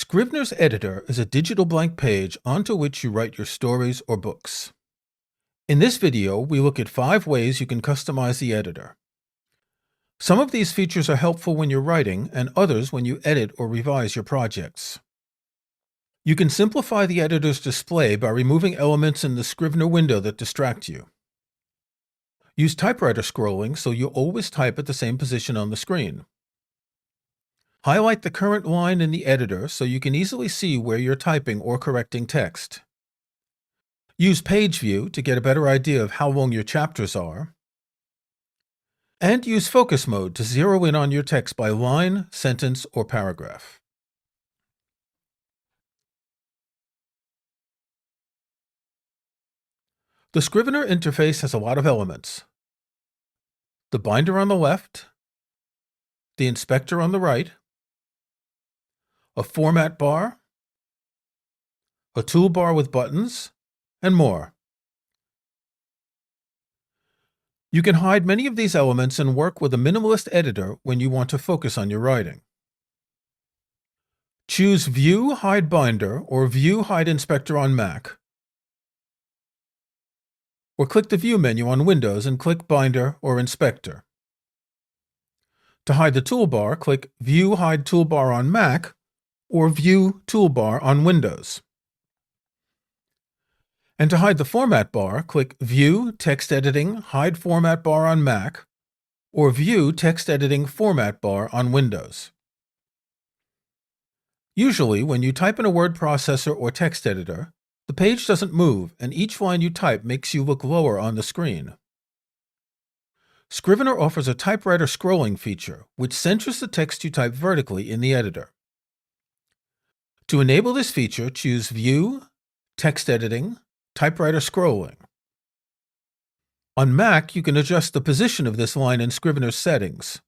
Scrivener's editor is a digital blank page onto which you write your stories or books. In this video, we look at 5 ways you can customize the editor. Some of these features are helpful when you're writing, and others when you edit or revise your projects. You can simplify the editor's display by removing elements in the Scrivener window that distract you. Use typewriter scrolling so you always type at the same position on the screen. Highlight the current line in the editor so you can easily see where you're typing or correcting text. Use Page View to get a better idea of how long your chapters are. And use Focus Mode to zero in on your text by line, sentence, or paragraph. The Scrivener interface has a lot of elements. The binder on the left, the inspector on the right, a format bar, a toolbar with buttons, and more. You can hide many of these elements and work with a minimalist editor when you want to focus on your writing. Choose View Hide Binder or View Hide Inspector on Mac, or click the View menu on Windows and click Binder or Inspector. To hide the toolbar, click View Hide Toolbar on Mac or View Toolbar on Windows. And to hide the format bar, click View Text Editing Hide Format Bar on Mac or View Text Editing Format Bar on Windows. Usually, when you type in a word processor or text editor, the page doesn't move and each line you type makes you look lower on the screen. Scrivener offers a typewriter scrolling feature, which centers the text you type vertically in the editor. To enable this feature, choose View, Text Editing, Typewriter Scrolling. On Mac, you can adjust the position of this line in Scrivener's settings.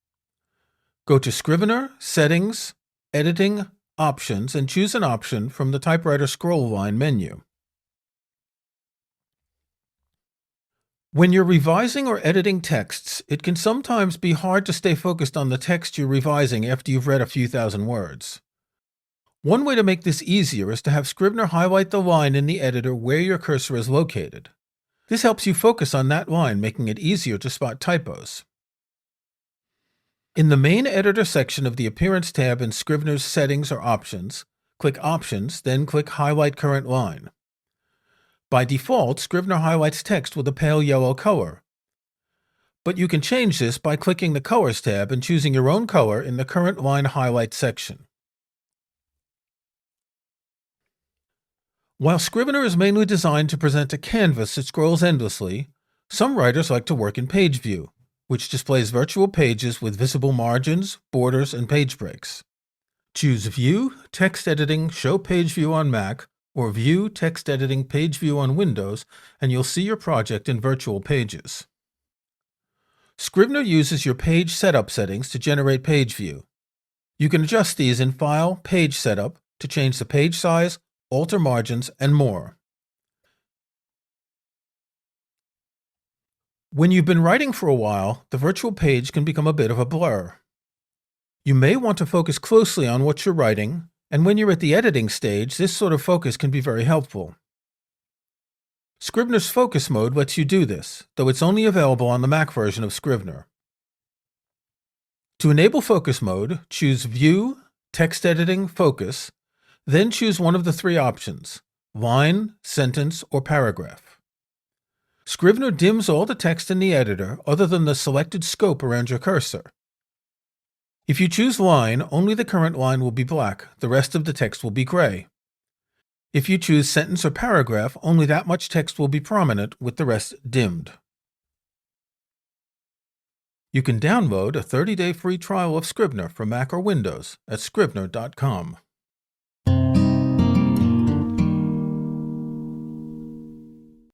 Go to Scrivener, Settings, Editing, Options, and choose an option from the Typewriter Scroll line menu. When you're revising or editing texts, it can sometimes be hard to stay focused on the text you're revising after you've read a few thousand words. One way to make this easier is to have Scrivener highlight the line in the editor where your cursor is located. This helps you focus on that line, making it easier to spot typos. In the main editor section of the Appearance tab in Scrivener's Settings or Options, click Options, then click Highlight Current Line. By default, Scrivener highlights text with a pale yellow color. But you can change this by clicking the Colors tab and choosing your own color in the Current Line Highlight section. While Scrivener is mainly designed to present a canvas that scrolls endlessly, some writers like to work in Page View, which displays virtual pages with visible margins, borders, and page breaks. Choose View, Text Editing, Show Page View on Mac, or View, Text Editing, Page View on Windows, and you'll see your project in virtual pages. Scrivener uses your page setup settings to generate Page View. You can adjust these in File, Page Setup to change the page size, alter margins, and more. When you've been writing for a while, the virtual page can become a bit of a blur. You may want to focus closely on what you're writing, and when you're at the editing stage, this sort of focus can be very helpful. Scrivener's Focus Mode lets you do this, though it's only available on the Mac version of Scrivener. To enable Focus Mode, choose View, Text Editing, Focus, then choose one of the 3 options, line, sentence, or paragraph. Scrivener dims all the text in the editor other than the selected scope around your cursor. If you choose line, only the current line will be black, the rest of the text will be gray. If you choose sentence or paragraph, only that much text will be prominent, with the rest dimmed. You can download a 30-day free trial of Scrivener for Mac or Windows at scrivener.com.